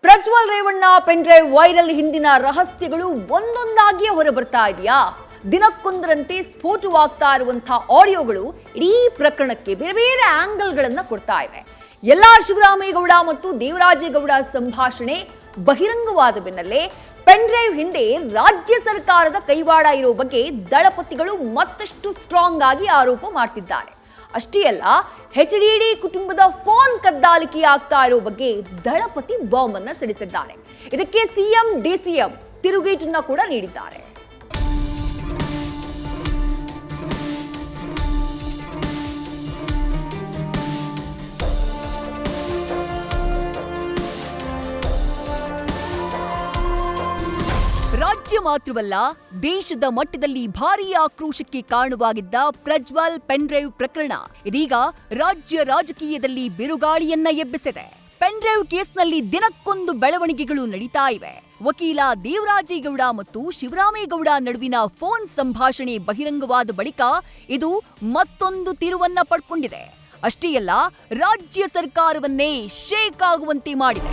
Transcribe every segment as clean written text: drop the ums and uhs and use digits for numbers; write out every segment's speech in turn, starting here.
Prajwal Revanna pen drive viral ಹಿಂದಿನ ರಹಸ್ಯಗಳು ಒಂದೊಂದಾಗಿಯೇ ಹೊರಬರ್ತಾ ಇದೆಯಾ? ದಿನಕ್ಕೊಂದರಂತೆ ಸ್ಫೋಟವಾಗ್ತಾ ಇರುವಂತಹ ಆಡಿಯೋಗಳು ಇಡೀ ಪ್ರಕರಣಕ್ಕೆ ಬೇರೆ ಬೇರೆ ಆಂಗಲ್ಗಳನ್ನ ಕೊಡ್ತಾ ಇವೆ. ಎಲ್ಲಾ ಶಿವರಾಮೇಗೌಡ ಮತ್ತು ದೇವರಾಜೇಗೌಡ ಸಂಭಾಷಣೆ ಬಹಿರಂಗವಾದ ಬೆನ್ನಲ್ಲೇ ಪೆನ್ ಡ್ರೈವ್ ಹಿಂದೆ ರಾಜ್ಯ ಸರ್ಕಾರದ ಕೈವಾಡ ಇರೋ ಬಗ್ಗೆ ದಳಪತಿಗಳು ಮತ್ತಷ್ಟು ಸ್ಟ್ರಾಂಗ್ ಆಗಿ ಆರೋಪ ಮಾಡ್ತಿದ್ದಾರೆ. ಅಷ್ಟೇ ಅಲ್ಲ, HDD ಕುಟುಂಬದ ಫೋನ್ ಕದ್ದಾಲಿಕೆ ಆಗ್ತಾ ಇರೋ ಬಗ್ಗೆ ದಳಪತಿ ಬಾಂಬ್ ಅನ್ನ ಸಿಡಿಸಿದ್ದಾರೆ. ಇದಕ್ಕೆ ಸಿಎಂ DCM ತಿರುಗೇಟನ್ನ ಕೂಡ ನೀಡಿದ್ದಾರೆ. ರಾಜ್ಯ ಮಾತ್ರವಲ್ಲ, ದೇಶದ ಮಟ್ಟದಲ್ಲಿ ಭಾರೀ ಆಕ್ರೋಶಕ್ಕೆ ಕಾರಣವಾಗಿದ್ದ ಪ್ರಜ್ವಲ್ ಪೆನ್ ಡ್ರೈವ್ ಪ್ರಕರಣ ಇದೀಗ ರಾಜ್ಯ ರಾಜಕೀಯದಲ್ಲಿ ಬಿರುಗಾಳಿಯನ್ನ ಎಬ್ಬಿಸಿದೆ. ಪೆನ್ ಡ್ರೈವ್ ಕೇಸ್ನಲ್ಲಿ ದಿನಕ್ಕೊಂದು ಬೆಳವಣಿಗೆಗಳು ನಡೀತಾ ಇವೆ. ವಕೀಲ ದೇವರಾಜೇಗೌಡ ಮತ್ತು ಶಿವರಾಮೇಗೌಡ ನಡುವಿನ ಫೋನ್ ಸಂಭಾಷಣೆ ಬಹಿರಂಗವಾದ ಬಳಿಕ ಇದು ಮತ್ತೊಂದು ತಿರುವನ್ನ ಪಡ್ಕೊಂಡಿದೆ. ಅಷ್ಟೇ ಅಲ್ಲ, ರಾಜ್ಯ ಸರ್ಕಾರವನ್ನೇ ಶೇಕ್ ಆಗುವಂತೆ ಮಾಡಿದೆ.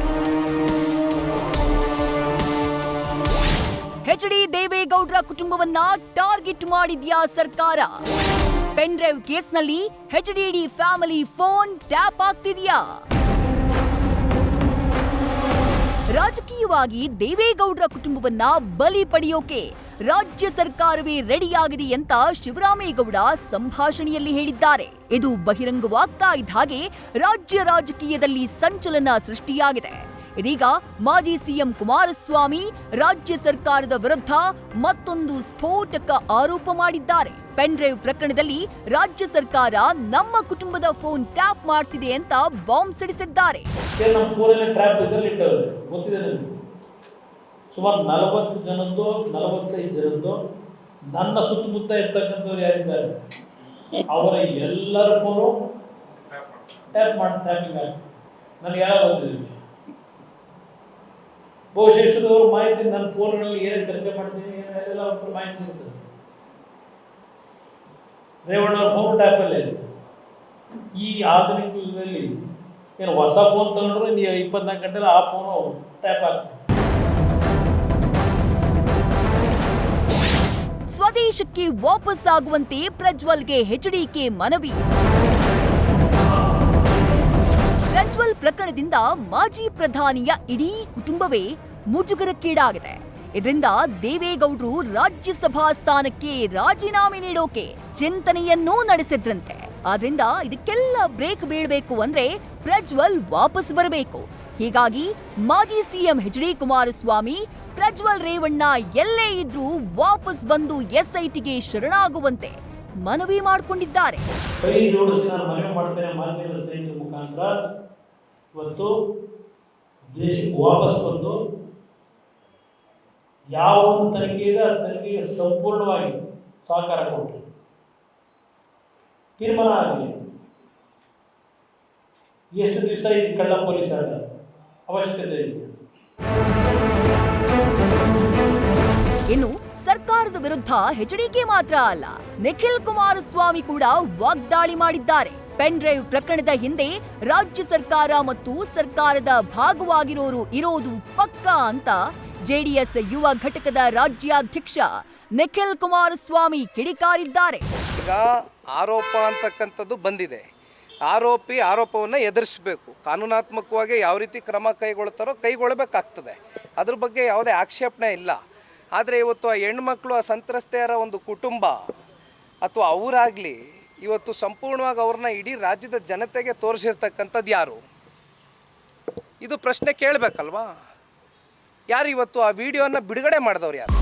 HD ದೇವೇಗೌಡರ ಕುಟುಂಬವನ್ನ ಟಾರ್ಗೆಟ್ ಮಾಡಿದ್ಯಾ ಸರ್ಕಾರ? ಪೆನ್ ಡ್ರೈವ್ ಕೇಸ್ನಲ್ಲಿ HDD ಫ್ಯಾಮಿಲಿ ಫೋನ್ ಟ್ಯಾಪ್ ಆಗ್ತಿದ್ಯಾ? ರಾಜಕೀಯವಾಗಿ ದೇವೇಗೌಡರ ಕುಟುಂಬವನ್ನ ಬಲಿ ಪಡೆಯೋಕೆ ರಾಜ್ಯ ಸರ್ಕಾರವೇ ರೆಡಿಯಾಗಿದೆ ಅಂತ ಶಿವರಾಮೇಗೌಡ ಸಂಭಾಷಣೆಯಲ್ಲಿ ಹೇಳಿದ್ದಾರೆ. ಇದು ಬಹಿರಂಗವಾಗ್ತಾ ಇದ್ದ ಹಾಗೆ ರಾಜ್ಯ ರಾಜಕೀಯದಲ್ಲಿ ಸಂಚಲನ ಸೃಷ್ಟಿಯಾಗಿದೆ. ಇದೀಗ ಮಾಜಿ ಸಿಎಂ ಕುಮಾರಸ್ವಾಮಿ ರಾಜ್ಯ ಸರ್ಕಾರದ ವಿರುದ್ಧ ಮತ್ತೊಂದು ಸ್ಫೋಟಕ ಆರೋಪ ಮಾಡಿದ್ದಾರೆ. ಪೆನ್ ಡ್ರೈವ್ ಪ್ರಕರಣದಲ್ಲಿ ರಾಜ್ಯ ಸರ್ಕಾರ ನಮ್ಮ ಕುಟುಂಬದ ಫೋನ್ ಟ್ಯಾಪ್ ಮಾಡ್ತಿದೆ ಅಂತ ಬಾಂಬ್ ಸಿಡಿಸಿದ್ದಾರೆ. ಸುಮಾರು 40 ಜನದ್ದು 45 ಜನದ್ದು ನನ್ನ ಸುತ್ತಮುತ್ತ ಇರ್ತಕ್ಕಂಥವ್ರು ಯಾರಿದ್ದಾರೆ ಅವರ ಎಲ್ಲರ ಫೋನು ಟ್ಯಾಪಿಂಗ್ ಆಗಿ ನನಗೆ ಯಾರು ಬಂದಿದ್ದೀವಿ. ಬಹುಶೇಷದವರು ಮಾಹಿತಿ ನನ್ನ ಫೋನ್ಗಳಲ್ಲಿ ಏನೇನು ಚರ್ಚೆ ಮಾಡ್ತೀನಿ ಏನೆಲ್ಲ ಅವ್ರ ಮಾಹಿತಿ ಸಿಗ್ತದೆ. ರೇವಣ್ಣ ಅವ್ರ ಫೋನ್ ಟ್ಯಾಪಲ್ಲೇ ಈ ಆಧುನಿಕ ಯುಗದಲ್ಲಿ ಏನು ಹೊಸ ಫೋನ್ ತಗೊಂಡ್ರು 24 ಗಂಟೆಲಿ ಆ ಫೋನು ಟ್ಯಾಪ್ ಆಗ್ತದೆ. ಸ್ವದೇಶಕ್ಕೆ ವಾಪಸ್ ಆಗುವಂತೆ ಪ್ರಜ್ವಲ್ಗೆ HDK ಮನವಿ. ಪ್ರಜ್ವಲ್ ಪ್ರಕರಣದಿಂದ ಮಾಜಿ ಪ್ರಧಾನಿಯ ಇಡೀ ಕುಟುಂಬವೇ ಮುಜುಗರಕ್ಕೀಡಾಗಿದೆ. ಇದರಿಂದ ದೇವೇಗೌಡರು ರಾಜ್ಯಸಭಾ ಸ್ಥಾನಕ್ಕೆ ರಾಜೀನಾಮೆ ನೀಡೋಕೆ ಚಿಂತನೆಯನ್ನೂ ನಡೆಸಿದ್ರಂತೆ. ಆದ್ರಿಂದ ಇದಕ್ಕೆಲ್ಲ ಬ್ರೇಕ್ ಬೀಳಬೇಕು ಅಂದ್ರೆ ಪ್ರಜ್ವಲ್ ವಾಪಸ್ ಬರಬೇಕು. ಹೀಗಾಗಿ ಮಾಜಿ ಸಿಎಂ HD ಕುಮಾರಸ್ವಾಮಿ ಪ್ರಜ್ವಲ್ ರೇವಣ್ಣ ಎಲ್ಲೇ ಇದ್ರೂ ವಾಪಸ್ ಬಂದು SITಗೆ ಶರಣಾಗುವಂತೆ ಮನವಿ ಮಾಡಿಕೊಂಡಿದ್ದಾರೆ. ಕೈ ಜೋಡಿಸಿ ನಾನು ಮನವಿ ಮಾಡ್ತೇನೆ ಮಾಧ್ಯಮದ ಸ್ನೇಹಿತರ ಮುಖಾಂತರ, ಇವತ್ತು ದೇಶಕ್ಕೆ ವಾಪಸ್ ಬಂದು ಯಾವ ಒಂದು ತನಿಖೆ ಇದೆ ಆ ತನಿಖೆಗೆ ಸಂಪೂರ್ಣವಾಗಿ ಸಹಕಾರ ಕೊಟ್ಟು ತೀರ್ಮಾನ ಆಗಲಿ. ಎಷ್ಟು ದಿವಸ ಈ ಕಳ್ಳ ಪೊಲೀಸ್ ಆಟ ಅವಶ್ಯಕತೆ ಇದೆ. ಇನ್ನು ಸರ್ಕಾರದ ವಿರುದ್ಧ HDK ಮಾತ್ರ ಅಲ್ಲ, ನಿಖಿಲ್ ಕುಮಾರಸ್ವಾಮಿ ಕೂಡ ವಾಗ್ದಾಳಿ ಮಾಡಿದ್ದಾರೆ. ಪೆನ್ ಡ್ರೈವ್ ಪ್ರಕರಣದ ಹಿಂದೆ ರಾಜ್ಯ ಸರ್ಕಾರ ಮತ್ತು ಸರ್ಕಾರದ ಭಾಗವಾಗಿರೋರು ಇರೋದು ಪಕ್ಕಾ ಅಂತ JDS ಯುವ ಘಟಕದ ರಾಜ್ಯಾಧ್ಯಕ್ಷ ನಿಖಿಲ್ ಕುಮಾರಸ್ವಾಮಿ ಕಿಡಿಕಾರಿದ್ದಾರೆ. ಈಗ ಆರೋಪ ಅಂತಕ್ಕಂಥದ್ದು ಬಂದಿದೆ. ಆರೋಪವನ್ನು ಎದುರಿಸಬೇಕು. ಕಾನೂನಾತ್ಮಕವಾಗಿ ಯಾವ ರೀತಿ ಕ್ರಮ ಕೈಗೊಳ್ತಾರೋ ಕೈಗೊಳ್ಳಬೇಕಾಗ್ತದೆ. ಅದ್ರ ಬಗ್ಗೆ ಯಾವುದೇ ಆಕ್ಷೇಪಣೆ ಇಲ್ಲ. ಆದರೆ ಇವತ್ತು ಆ ಹೆಣ್ಮಕ್ಳು, ಆ ಸಂತ್ರಸ್ತೆಯರ ಒಂದು ಕುಟುಂಬ ಅಥವಾ ಅವರಾಗಲಿ ಇವತ್ತು ಸಂಪೂರ್ಣವಾಗಿ ಅವ್ರನ್ನ ಇಡೀ ರಾಜ್ಯದ ಜನತೆಗೆ ತೋರಿಸಿರ್ತಕ್ಕಂಥದ್ದು ಯಾರು? ಇದು ಪ್ರಶ್ನೆ ಕೇಳಬೇಕಲ್ವಾ? ಯಾರು ಇವತ್ತು ಆ ವಿಡಿಯೋನ ಬಿಡುಗಡೆ ಮಾಡಿದವ್ರು ಯಾರು?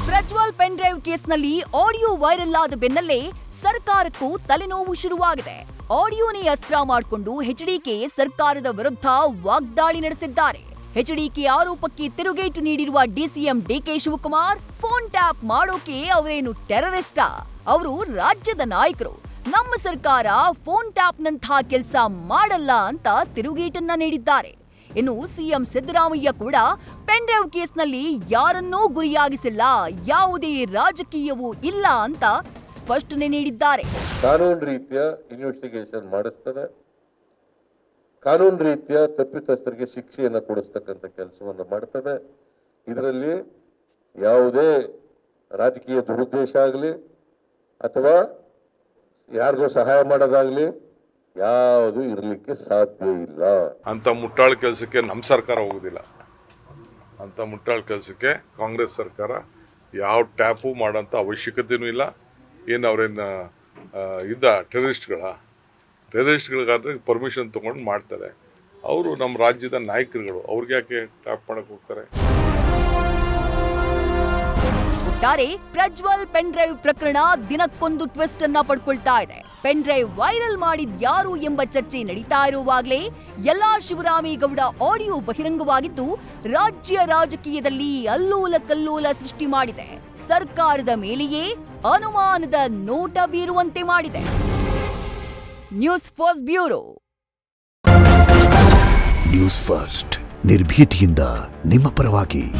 ಪ್ರಜ್ವಲ್ ಪೆನ್ ಡ್ರೈವ್ ಕೇಸ್ನಲ್ಲಿ ಆಡಿಯೋ ವೈರಲ್ ಆದ ಬೆನ್ನಲ್ಲೇ ಸರ್ಕಾರಕ್ಕೂ ತಲೆನೋವು ಶುರುವಾಗಿದೆ. ಆಡಿಯೋನೇ ಅಸ್ತ್ರ ಮಾಡಿಕೊಂಡು HDK ಸರ್ಕಾರದ ವಿರುದ್ಧ ವಾಗ್ದಾಳಿ ನಡೆಸಿದ್ದಾರೆ. HDK ಆರೋಪಕ್ಕೆ ತಿರುಗೇಟು ನೀಡಿರುವ DCM DK Shivakumar phone tap ಮಾಡೋಕೆ ಅವರೇನು ಟೆರರಿಸ್ಟಾ? ಅವರು ರಾಜ್ಯದ ನಾಯಕರು. ನಮ್ಮ ಸರ್ಕಾರ ಫೋನ್ ಟ್ಯಾಪ್ನಂತಹ ಕೆಲಸ ಮಾಡಲ್ಲ ಅಂತ ತಿರುಗೇಟನ್ನ ನೀಡಿದ್ದಾರೆ. ಇನ್ನು ಸಿಎಂ ಸಿದ್ದರಾಮಯ್ಯ ಕೂಡ ಪೆನ್ ಡ್ರೈವ್ ಕೇಸ್ನಲ್ಲಿ ಯಾರನ್ನೂ ಗುರಿಯಾಗಿಸಿಲ್ಲ, ಯಾವುದೇ ರಾಜಕೀಯವೂ ಇಲ್ಲ ಅಂತ ಸ್ಪಷ್ಟನೆ ನೀಡಿದ್ದಾರೆ. ಕಾನೂನು ರೀತಿಯ ಇನ್ವೆಸ್ಟಿಗೇಷನ್ ಮಾಡಿಸ್ತಾರೆ. ಕಾನೂನು ರೀತಿಯ ತಪ್ಪಿತಸ್ಥರಿಗೆ ಶಿಕ್ಷೆಯನ್ನು ಕೊಡಿಸ್ತಕ್ಕಂಥ ಕೆಲಸವನ್ನು ಮಾಡ್ತದೆ. ಇದರಲ್ಲಿ ಯಾವುದೇ ರಾಜಕೀಯ ದುರುದ್ದೇಶ ಆಗಲಿ ಅಥವಾ ಯಾರಿಗೋ ಸಹಾಯ ಮಾಡೋದಾಗ್ಲಿ ಯಾವುದು ಇರಲಿಕ್ಕೆ ಸಾಧ್ಯ ಇಲ್ಲ. ಅಂತ ಮುಟ್ಟಾಳ ಕೆಲಸಕ್ಕೆ ನಮ್ಮ ಸರ್ಕಾರ ಹೋಗೋದಿಲ್ಲ. ಅಂತ ಮುಟ್ಟಾಳ ಕೆಲಸಕ್ಕೆ ಕಾಂಗ್ರೆಸ್ ಸರ್ಕಾರ ಯಾವ ಟ್ಯಾಪು ಮಾಡೋಂಥ ಅವಶ್ಯಕತೆಯೂ ಇಲ್ಲ. ಏನು ಅವ್ರೇನು ಟೆರರಿಸ್ಟ್ಗಳಿಗಾದ್ರೆ ಪರ್ಮಿಷನ್ ತೊಗೊಂಡು ಮಾಡ್ತಾರೆ. ಅವರು ನಮ್ಮ ರಾಜ್ಯದ ನಾಯಕರುಗಳು, ಅವ್ರಿಗೆ ಯಾಕೆ ಟ್ಯಾಪ್ ಮಾಡಕ್ಕೆ ಹೋಗ್ತಾರೆ? ಒಟ್ಟಾರೆ ಪ್ರಜ್ವಲ್ ಪೆನ್ ಡ್ರೈವ್ ಪ್ರಕರಣ ದಿನಕ್ಕೊಂದು ಟ್ವಿಸ್ಟ್ ಅನ್ನ ಪಡ್ಕೊಳ್ತಾ ಇದೆ. ಪೆನ್ ಡ್ರೈವ್ ವೈರಲ್ ಮಾಡಿದ್ ಯಾರು ಎಂಬ ಚರ್ಚೆ ನಡೀತಾ ಇರುವಾಗಲೇ ಎಲ್ಲಾ ಶಿವರಾಮೇಗೌಡ ಆಡಿಯೋ ಬಹಿರಂಗವಾಗಿದ್ದು ರಾಜ್ಯ ರಾಜಕೀಯದಲ್ಲಿ ಅಲ್ಲೋಲ ಕಲ್ಲೋಲ ಸೃಷ್ಟಿ ಮಾಡಿದೆ. ಸರ್ಕಾರದ ಮೇಲೆಯೇ ಅನುಮಾನದ ನೋಟ ಬೀರುವಂತೆ ಮಾಡಿದೆ. News first bureau. News first ನಿರ್ಭೀತಿಯಿಂದ ನಿಮ್ಮ ಪರವಾಗಿ.